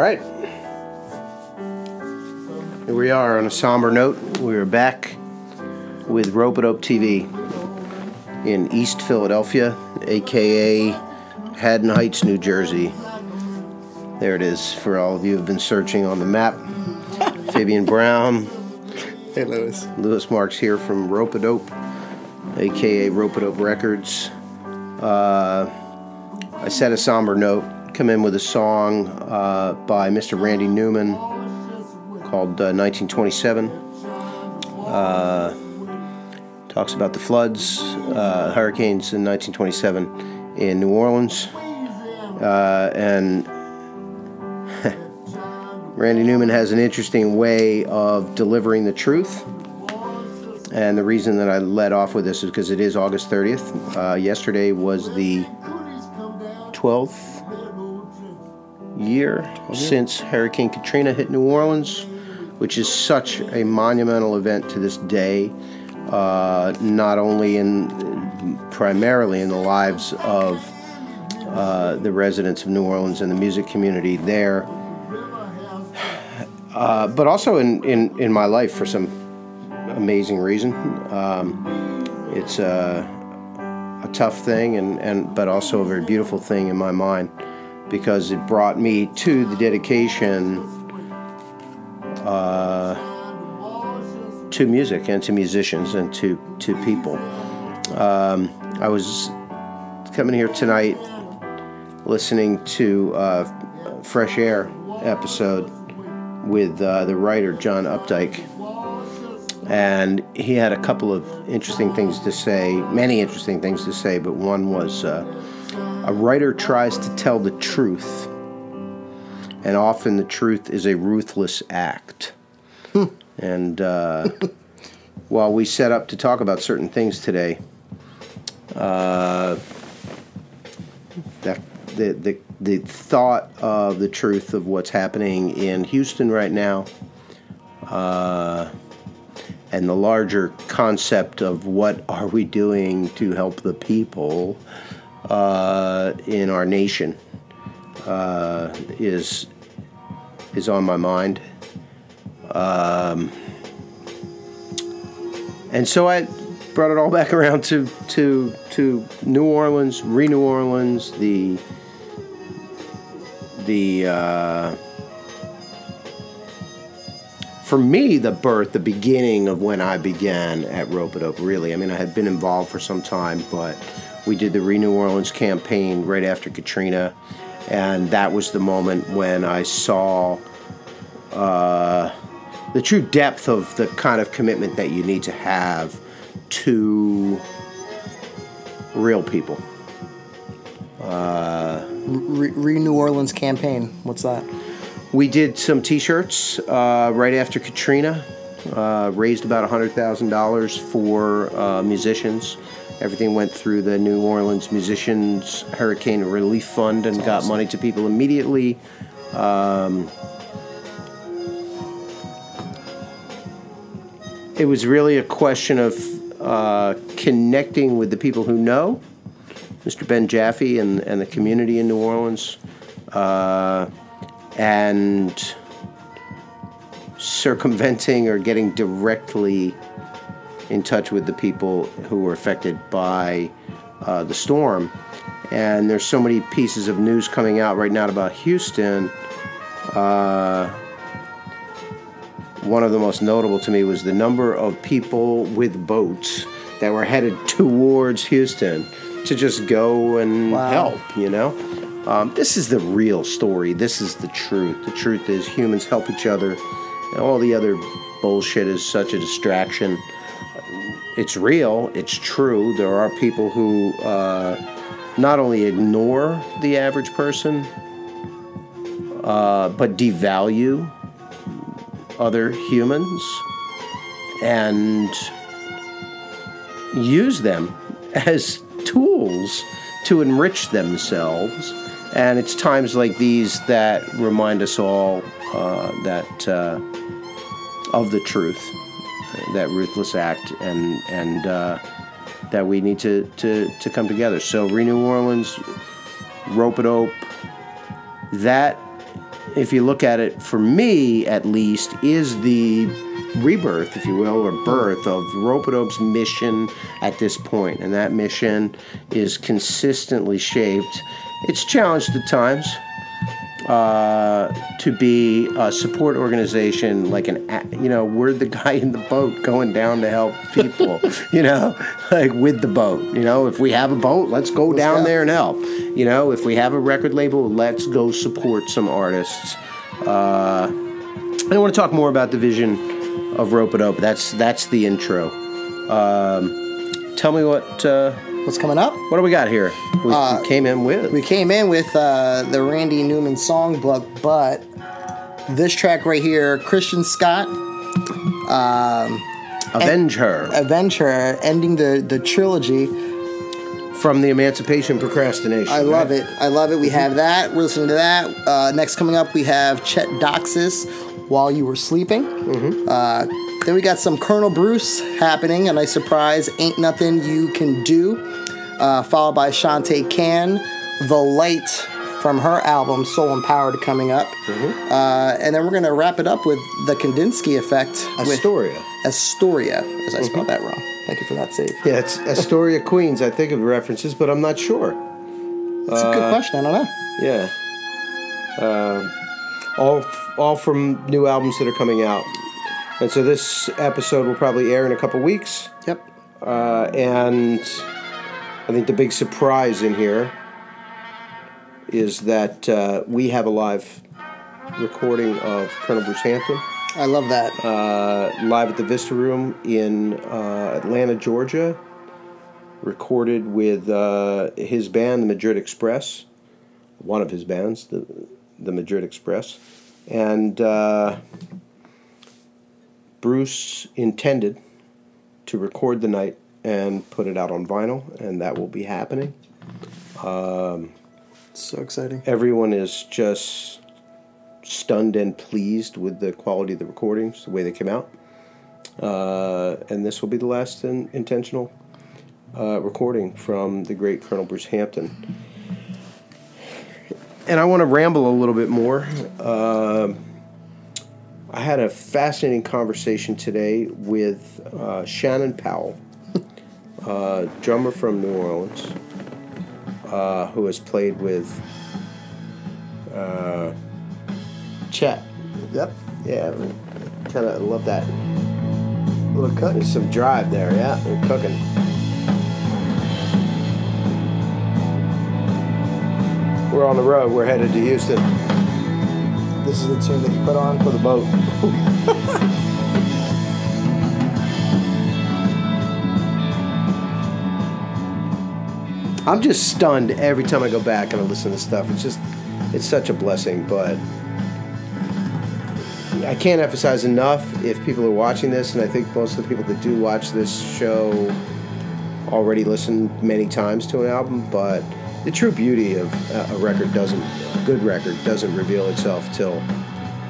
right. Here we are on a somber note. We're back with Ropeadope TV in East Philadelphia, aka Haddon Heights, New Jersey. There it is for all of you who have been searching on the map. Fabian Brown. Hey, Lewis. Lewis Marks here from Ropeadope, aka Ropeadope Records. I set a somber note, come in with a song by Mr. Randy Newman called 1927. Talks about the floods, hurricanes in 1927 in New Orleans. And Randy Newman has an interesting way of delivering the truth. And the reason that I led off with this is because it is August 30th. Yesterday was the 12th year since Hurricane Katrina hit New Orleans, which is such a monumental event to this day, not only primarily in the lives of the residents of New Orleans and the music community there, but also in my life for some amazing reason. It's a tough thing, but also a very beautiful thing in my mind, because it brought me to the dedication to music and to musicians and to people. I was coming here tonight listening to a Fresh Air episode with the writer John Updike, and he had a couple of interesting things to say, many interesting things to say, but one was a writer tries to tell the truth, and often the truth is a ruthless act. And while we set up to talk about certain things today, the thought of the truth of what's happening in Houston right now, and the larger concept of what are we doing to help the people in our nation is on my mind. And so I brought it all back around to New Orleans, New Orleans, for me, the beginning of when I began at Ropeadope, really. I mean, I had been involved for some time, but we did the New Orleans campaign right after Katrina, and that was the moment when I saw the true depth of the kind of commitment that you need to have to real people. New Orleans campaign, what's that? We did some T-shirts right after Katrina, raised about $100,000 for musicians. Everything went through the New Orleans Musicians Hurricane Relief Fund and got money to people immediately. It was really a question of connecting with the people who know, Mr. Ben Jaffe and the community in New Orleans, and circumventing or getting directly in touch with the people who were affected by the storm. And there's so many pieces of news coming out right now about Houston. One of the most notable to me was the number of people with boats that were headed towards Houston to just go and help, you know? This is the real story. This is the truth. The truth is humans help each other, and all the other bullshit is such a distraction. It's real. It's true. There are people who not only ignore the average person, but devalue other humans and use them as tools to enrich themselves. And it's times like these that remind us all that of the truth, that ruthless act, and that we need to come together. So New Orleans, Ropeadope, that if you look at it, for me at least, is the rebirth, if you will, or birth of Ropeadope's mission at this point. And that mission is consistently shaped. It's challenged at times to be a support organization, like we're the guy in the boat going down to help people, like with the boat. If we have a boat, let's go down there and help. If we have a record label, let's go support some artists. I want to talk more about the vision of Ropeadope. That's the intro. Tell me what's coming up? What do we got here? We came in with the Randy Newman songbook, but this track right here, Christian Scott, Avenge Her, ending the trilogy from the Emancipation Procrastination. I love it. We have that. We're listening to that. Next coming up, we have Chet Doxis, While You Were Sleeping. Then we got some Colonel Bruce happening, a nice surprise, Ain't Nothing You Can Do, followed by Shantae Can, The Light from her album Soul Empowered coming up. And then we're going to wrap it up with the Kandinsky Effect. Astoria, as I spelled that wrong. Thank you for that save. Yeah, it's Astoria, Queens, I think of references, but I'm not sure. That's a good question. I don't know. Yeah. All from new albums that are coming out. And so this episode will probably air in a couple weeks. Yep. And I think the big surprise in here is that we have a live recording of Col Bruce Hampton. I love that. Live at the Vista Room in Atlanta, Georgia. Recorded with his band, the Madrid Express. One of his bands, the Madrid Express. And Bruce intended to record the night and put it out on vinyl, and that will be happening. So exciting. Everyone is just stunned and pleased with the quality of the recordings, the way they came out. And this will be the last intentional recording from the great Col Bruce Hampton. And I want to ramble a little bit more. I had a fascinating conversation today with Shannon Powell, drummer from New Orleans, who has played with Chet. Yep. Yeah, kind of love that. A little cook. There's some drive there, yeah, they're cooking. We're on the road. We're headed to Houston. This is the tune that you put on for the boat. I'm just stunned every time I go back and I listen to stuff. It's such a blessing, but I can't emphasize enough if people are watching this, and I think most of the people that do watch this show already listen many times to an album, but the true beauty of a good record doesn't reveal itself till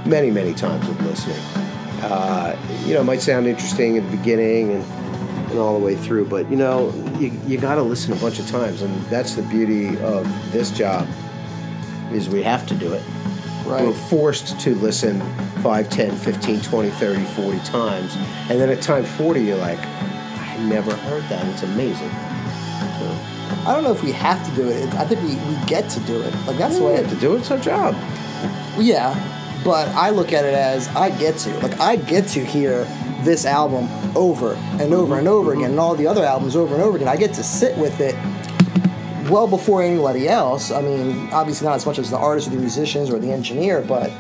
many, many times of listening. It might sound interesting at the beginning and all the way through, but you got to listen a bunch of times, and that's the beauty of this job, is we have to do it. Right. We're forced to listen 5, 10, 15, 20, 30, 40 times, and then at time 40 you're like, I never heard that. It's amazing. I don't know if we have to do it. I think we get to do it. Like, that's the way. We have to do it. It's our job. Yeah, but I look at it as I get to hear this album over and over and over again, and all the other albums over and over again. I get to sit with it well before anybody else. I mean, obviously not as much as the artist or the musicians or the engineer, but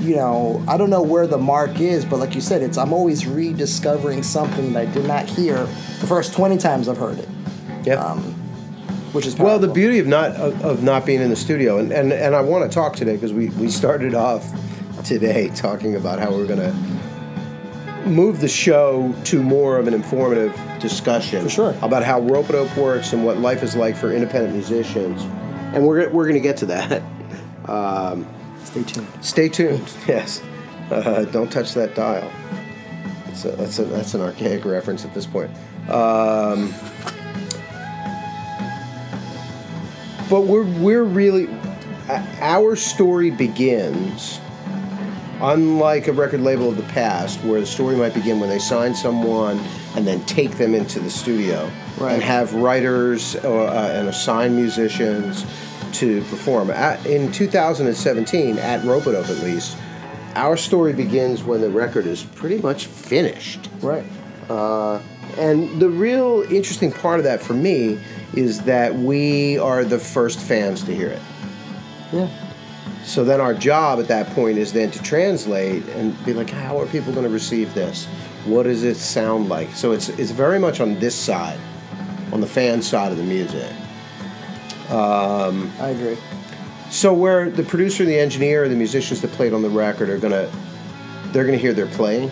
I don't know where the mark is, but like you said, I'm always rediscovering something that I did not hear the first 20 times I've heard it. Yeah. Which is powerful. Well, the beauty of not being in the studio, and I want to talk today because we started off today talking about how we're going to move the show to more of an informative discussion. For sure. About how Ropeadope works and what life is like for independent musicians, and we're going to get to that. Stay tuned. Stay tuned. Yes. Don't touch that dial. That's an archaic reference at this point. But we're really, our story begins, unlike a record label of the past, where the story might begin when they sign someone and then take them into the studio and have writers and assign musicians to perform. In 2017, at Ropeadope at least, our story begins when the record is pretty much finished. Right. And the real interesting part of that for me is that we are the first fans to hear it. Yeah. So then our job at that point is then to translate and be like, how are people going to receive this? What does it sound like? So it's very much on this side, on the fan side of the music. I agree. So where the producer, the engineer, the musicians that played on the record they're gonna hear their playing.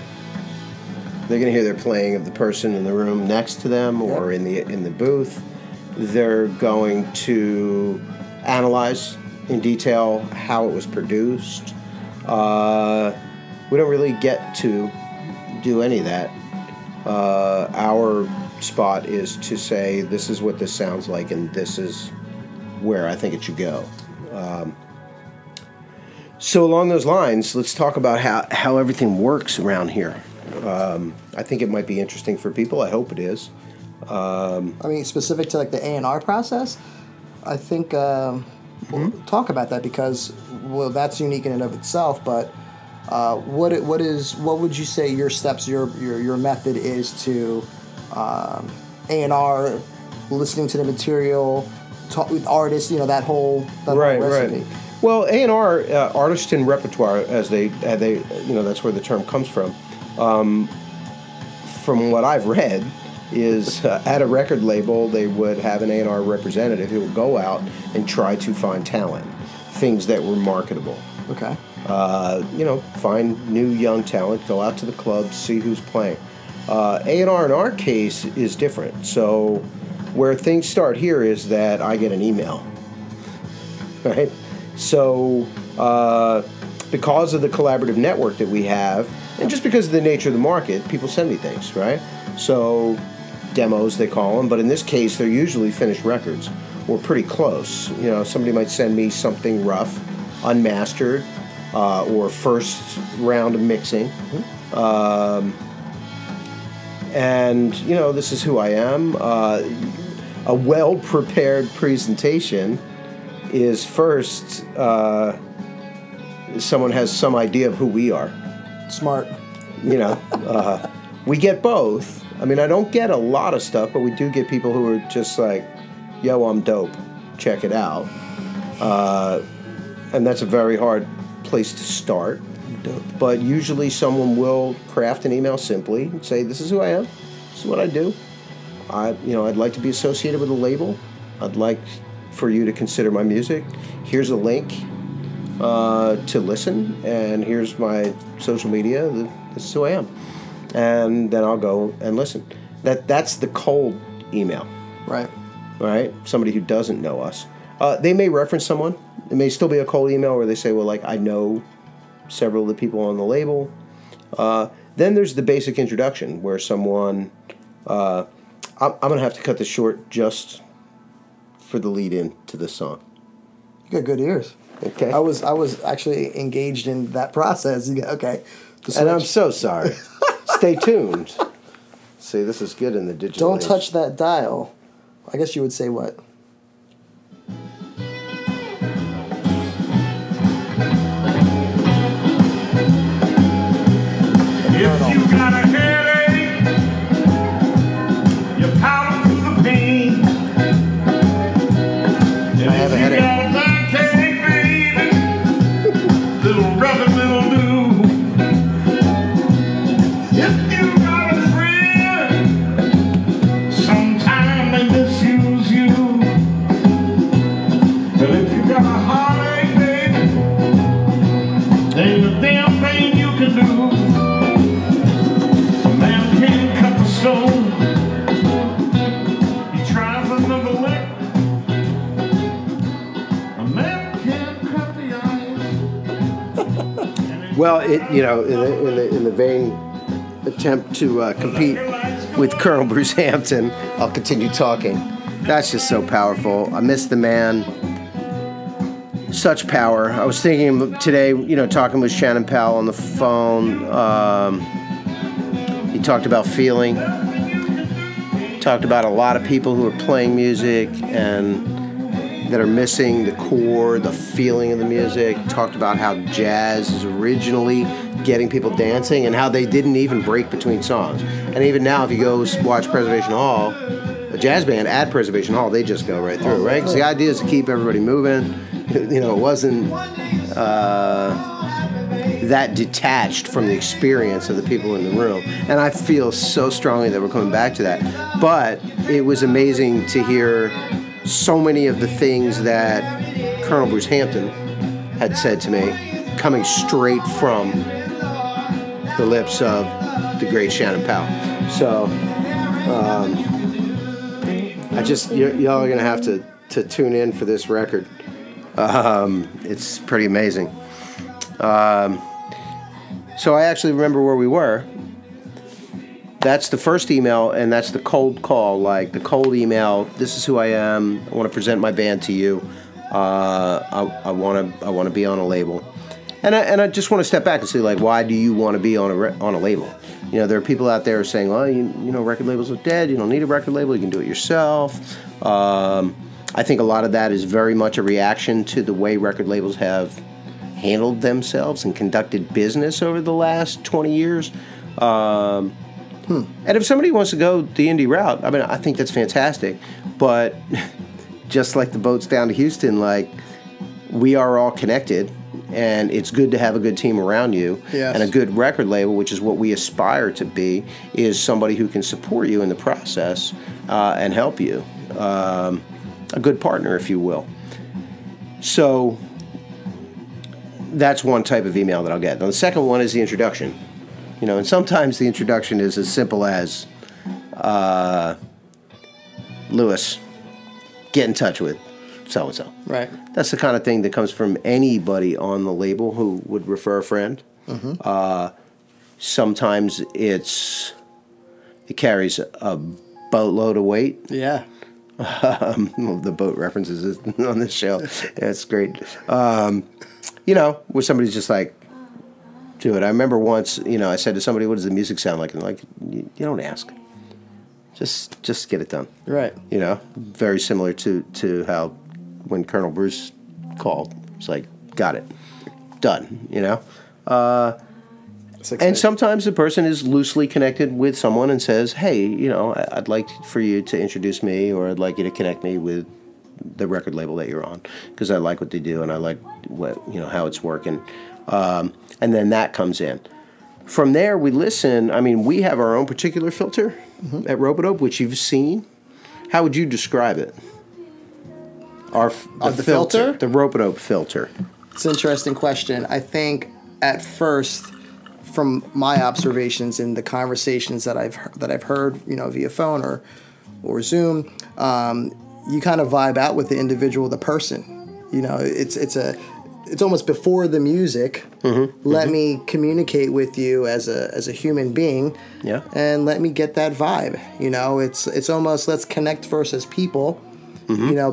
They're gonna hear their playing of the person in the room next to them or in the booth. They're going to analyze in detail how it was produced. We don't really get to do any of that. Our spot is to say, this is what this sounds like and this is where I think it should go. So along those lines, let's talk about how everything works around here. I think it might be interesting for people. I hope it is. I mean, specific to like the A&R process, I think we'll talk about that because, well, that's unique in and of itself. But what would you say your steps, your method is to A&R, listening to the material, talk with artists, that whole recipe. Right. Well, A&R, artist and repertoire, as they that's where the term comes from. From what I've read, is at a record label they would have an A&R representative who would go out and try to find talent, things that were marketable. Okay. Find new young talent, go out to the clubs, see who's playing. A&R in our case is different. So where things start here is that I get an email, right? So because of the collaborative network that we have, and just because of the nature of the market, people send me things, right? So demos, they call them, but in this case, they're usually finished records. We're pretty close. Somebody might send me something rough, unmastered, or first round of mixing. And, this is who I am. A well-prepared presentation is first, someone has some idea of who we are. Smart. We get both. I mean, I don't get a lot of stuff, but we do get people who are just like, yo, I'm dope. Check it out. And that's a very hard place to start. Dope. But usually someone will craft an email simply and say, this is who I am. This is what I do. I'd like to be associated with a label. I'd like for you to consider my music. Here's a link to listen, and here's my social media. This is who I am. And then I'll go and listen. That's the cold email. Right? Somebody who doesn't know us. They may reference someone. It may still be a cold email where they say, well, like, I know several of the people on the label. Then there's the basic introduction where someone... I'm going to have to cut this short just for the lead-in to this song. You got good ears. Okay. I was actually engaged in that process. Okay. And I'm so sorry. Stay tuned. See, this is good in the digital Don't age. touch that dial. I guess you would say what? If you got a headache, you powder through the pain. I have a headache. If you got a backache, baby, little rubber will do. If you got a friend, sometime they misuse you. But if you got a heartache, baby, there ain't a damn thing you can do. Well, in the vain attempt to compete with Col Bruce Hampton, I'll continue talking. That's just so powerful. I miss the man. such power. I was thinking today, talking with Shannon Powell on the phone. He talked about feeling. Talked about a lot of people who are playing music and that are missing the core, the feeling of the music. Talked about how jazz is originally getting people dancing and how they didn't even break between songs. And even now, if you go watch Preservation Hall, a jazz band at Preservation Hall, they just go right through, right? Because the idea is to keep everybody moving. It wasn't that detached from the experience of the people in the room. And I feel so strongly that we're coming back to that. But it was amazing to hear so many of the things that Col Bruce Hampton had said to me coming straight from the lips of the great Shannon Powell. So y'all are going to have to tune in for this record. It's pretty amazing. So I actually remember where we were. That's the first email, and that's the cold call, like the cold email. This is who I am. I want to present my band to you. I want to be on a label, and I just want to step back and say, like, why do you want to be on a label? There are people out there saying, well, record labels are dead. You don't need a record label. You can do it yourself. I think a lot of that is very much a reaction to the way record labels have handled themselves and conducted business over the last 20 years. And if somebody wants to go the indie route, I mean, I think that's fantastic. But just like the boats down to Houston, like, we are all connected, and it's good to have a good team around you. Yes. And a good record label, which is what we aspire to be, is somebody who can support you in the process and help you. A good partner, if you will. So that's one type of email that I'll get. Now, the second one is the introduction. And sometimes the introduction is as simple as, Lewis, get in touch with so-and-so. Right. That's the kind of thing that comes from anybody on the label who would refer a friend. Mm-hmm. Sometimes it carries a boatload of weight. Yeah. The boat references on this show. Yeah, it's great. Where somebody's just like, do it. I remember once, I said to somebody, what does the music sound like? And like, you don't ask. Just get it done. Right. Very similar to how when Col Bruce called, it's like, got it. Done, And sometimes the person is loosely connected with someone and says, hey, I'd like for you to introduce me, or I'd like you to connect me with the record label that you're on, because I like what they do and I like what how it's working. And then that comes in. From there, we listen. I mean, we have our own particular filter at Ropeadope, which you've seen. How would you describe it? The filter? The Ropeadope filter. It's an interesting question. I think at first, from my observations in the conversations that I've heard, via phone or Zoom, you kind of vibe out with the individual, the person. It's almost before the music. Let me communicate with you as a human being, and let me get that vibe. It's almost, let's connect first as people.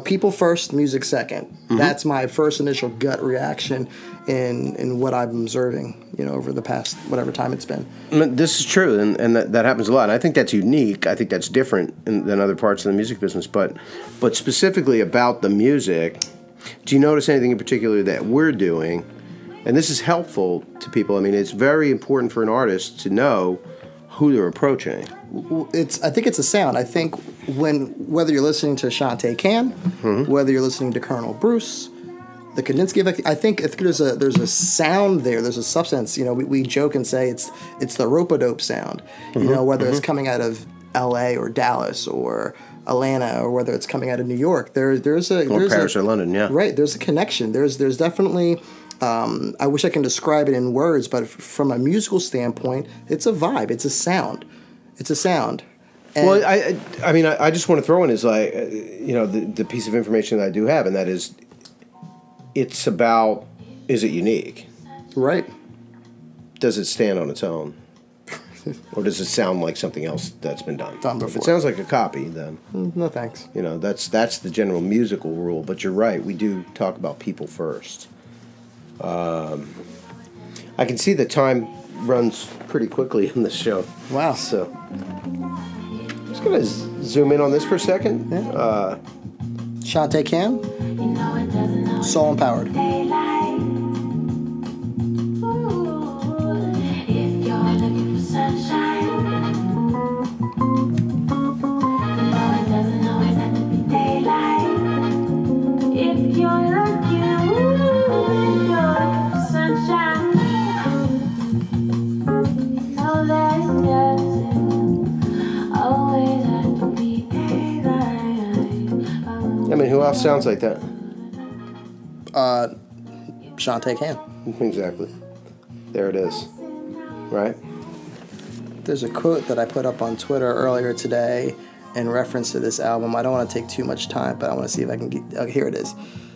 People first, music second. That's my first initial gut reaction in what I'm observing, over the past whatever time it's been. This is true, and that happens a lot. And I think that's unique. I think that's different than other parts of the music business. But specifically about the music, do you notice anything in particular that we're doing? And this is helpful to people. I mean, it's very important for an artist to know who they're approaching. I think it's a sound. I think whether you're listening to Shantae Can, whether you're listening to Col Bruce, the Kandinsky effect, I think there's a sound there. There's a substance. We joke and say it's the Ropeadope sound. Whether it's coming out of L.A. or Dallas or Atlanta, or whether it's coming out of New York, there's Paris or London, yeah. Right, there's a connection. There's definitely. I wish I can describe it in words, but from a musical standpoint, it's a vibe. It's a sound. It's a sound. And well, I just want to throw in is like, the piece of information that I do have, and that is, it's about, is it unique? Right. Does it stand on its own? Or does it sound like something else that's been done? Done If before. it sounds like a copy, then No thanks. you know that's the general musical rule. But you're right. We do talk about people first. I can see the time runs pretty quickly in the show. Wow. So just gonna zoom in on this for a second. Yeah. Shantae Can, Soul Empowered. I mean, who else sounds like that? Shantae Can. Exactly. There it is. Right? There's a quote that I put up on Twitter earlier today in reference to this album. I don't want to take too much time, but I want to see if I can get... Oh, here it is.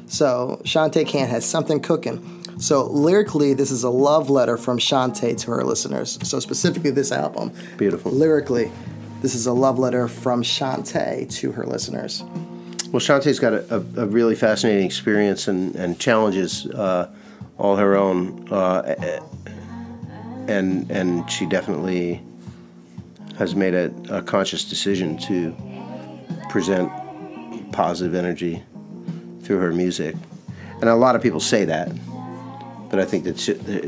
So, Shantae Can has something cooking. So, lyrically, this is a love letter from Shantae to her listeners. So, specifically this album. Beautiful. Lyrically, this is a love letter from Shantae to her listeners. Well, Shantae's got a really fascinating experience and challenges all her own, and she definitely has made a conscious decision to present positive energy through her music. And a lot of people say that, but I think that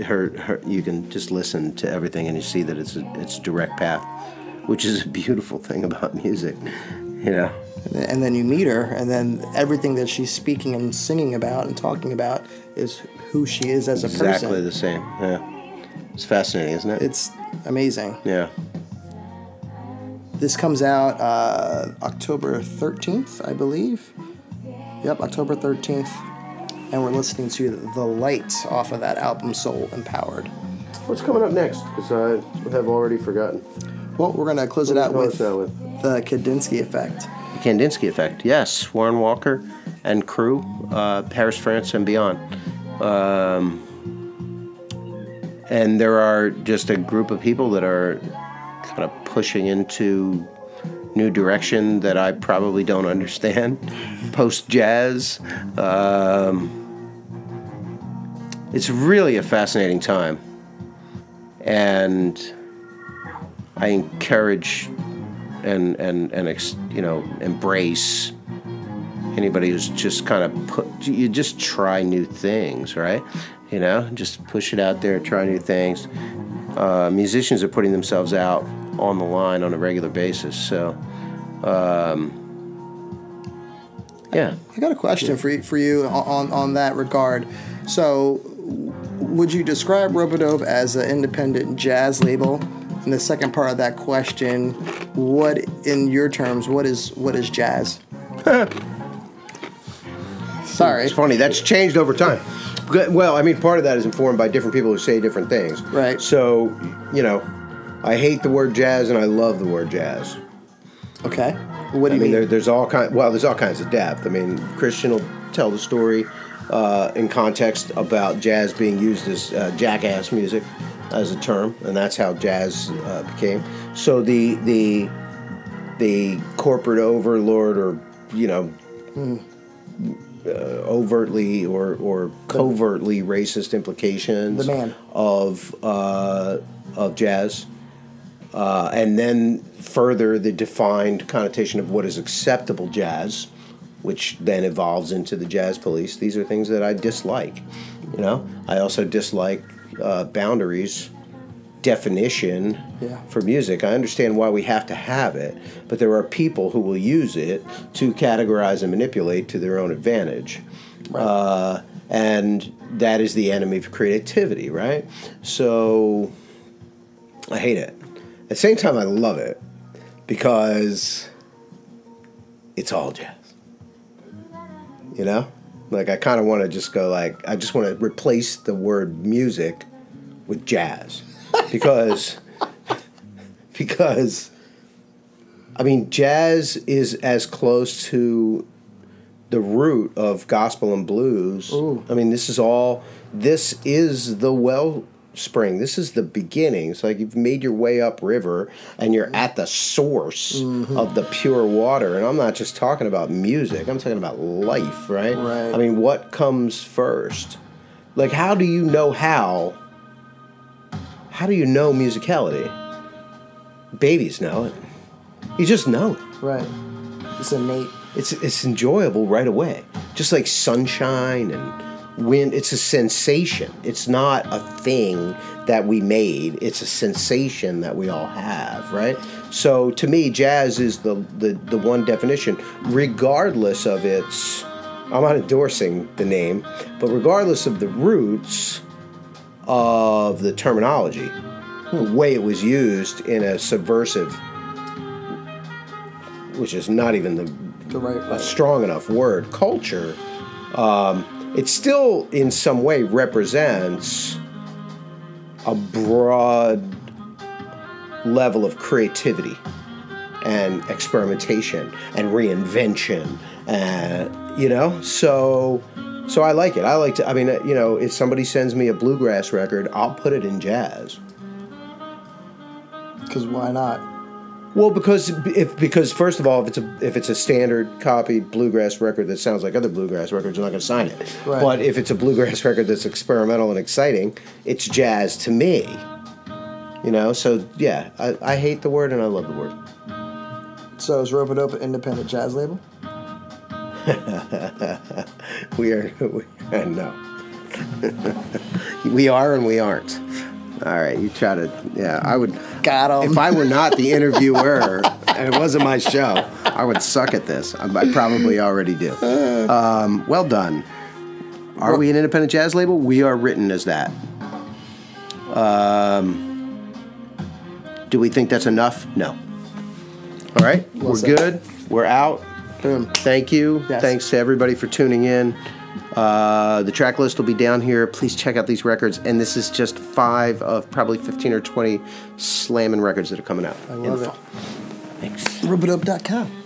her you can just listen to everything and you see that it's a direct path, which is a beautiful thing about music, you know. And then you meet her, and then everything that she's speaking and singing about and talking about is who she is as a person. Exactly the same. Yeah, it's fascinating, isn't it? It's amazing. Yeah. This comes out October 13th, I believe. Yep, October 13th. And we're listening to The Light off of that album, Soul Empowered. What's coming up next? Because I have already forgotten. Well, we're going to close it out with the Kandinsky Effect. Kandinsky Effect, yes. Warren Walker and crew, Paris, France, and beyond. And there are just a group of people that are kind of pushing into new direction that I probably don't understand. Post-jazz. It's really a fascinating time. And I encourage and embrace anybody who's just kind of you just try new things, right? You know, just push it out there, try new things. Musicians are putting themselves out on the line on a regular basis, so yeah. I got a question for you on that regard. So, would you describe Ropeadope as an independent jazz label? And the second part of that question, what, in your terms, what is jazz? Sorry. It's funny. That's changed over time. Well, I mean, part of that is informed by different people who say different things. Right. So, you know, I hate the word jazz and I love the word jazz. Okay. What do you mean? There's all kinds of depth. I mean, Christian will tell the story in context about jazz being used as jackass music as a term, and that's how jazz became. So the corporate overlord, or overtly or covertly racist implications of jazz, and then further the defined connotation of what is acceptable jazz, which then evolves into the jazz police. These are things that I dislike. You know, I also dislike boundaries, definition for music. I understand why we have to have it, but there are people who will use it to categorize and manipulate to their own advantage. Right. And that is the enemy of creativity, right? So I hate it. At the same time, I love it because it's all jazz. You know? Like, I kind of want to just go like, I just want to replace the word music with jazz. Because, I mean, jazz is as close to the root of gospel and blues. Ooh. I mean, this is the spring. This is the beginning. It's like you've made your way upriver and you're at the source of the pure water. And I'm not just talking about music. I'm talking about life, right? Right. I mean, what comes first? Like, how do you know how? How do you know musicality? Babies know it. You just know it. Right. It's innate. It's enjoyable right away. Just like sunshine and wind. It's a sensation. It's not a thing that we made. It's a sensation that we all have, right? So to me, jazz is the one definition, regardless of its, I'm not endorsing the name, but regardless of the roots of the terminology, the way it was used in a subversive, which is not even a strong enough word, culture, it still in some way represents a broad level of creativity and experimentation and reinvention, you know, so I like it. I like to, I mean, you know, if somebody sends me a bluegrass record, I'll put it in jazz. Because why not? Well, because first of all, if it's a standard copied bluegrass record that sounds like other bluegrass records, I'm not going to sign it. Right. But if it's a bluegrass record that's experimental and exciting, it's jazz to me. You know, so yeah, I hate the word and I love the word. So is Ropeadope an independent jazz label? we are no. We are and we aren't. All right, you try to, yeah, I would. Got him. If I were not the interviewer and it wasn't my show, I would suck at this. I probably already do. Well done. Are we an independent jazz label? We are written as that. Do we think that's enough? No. All right, we're good. We're out. Boom. Thank you. Yes. Thanks to everybody for tuning in. The track list will be down here. Please check out these records. And this is just 5 of probably 15 or 20 slamming records that are coming out. I love it. Thanks. Ropeadope.com.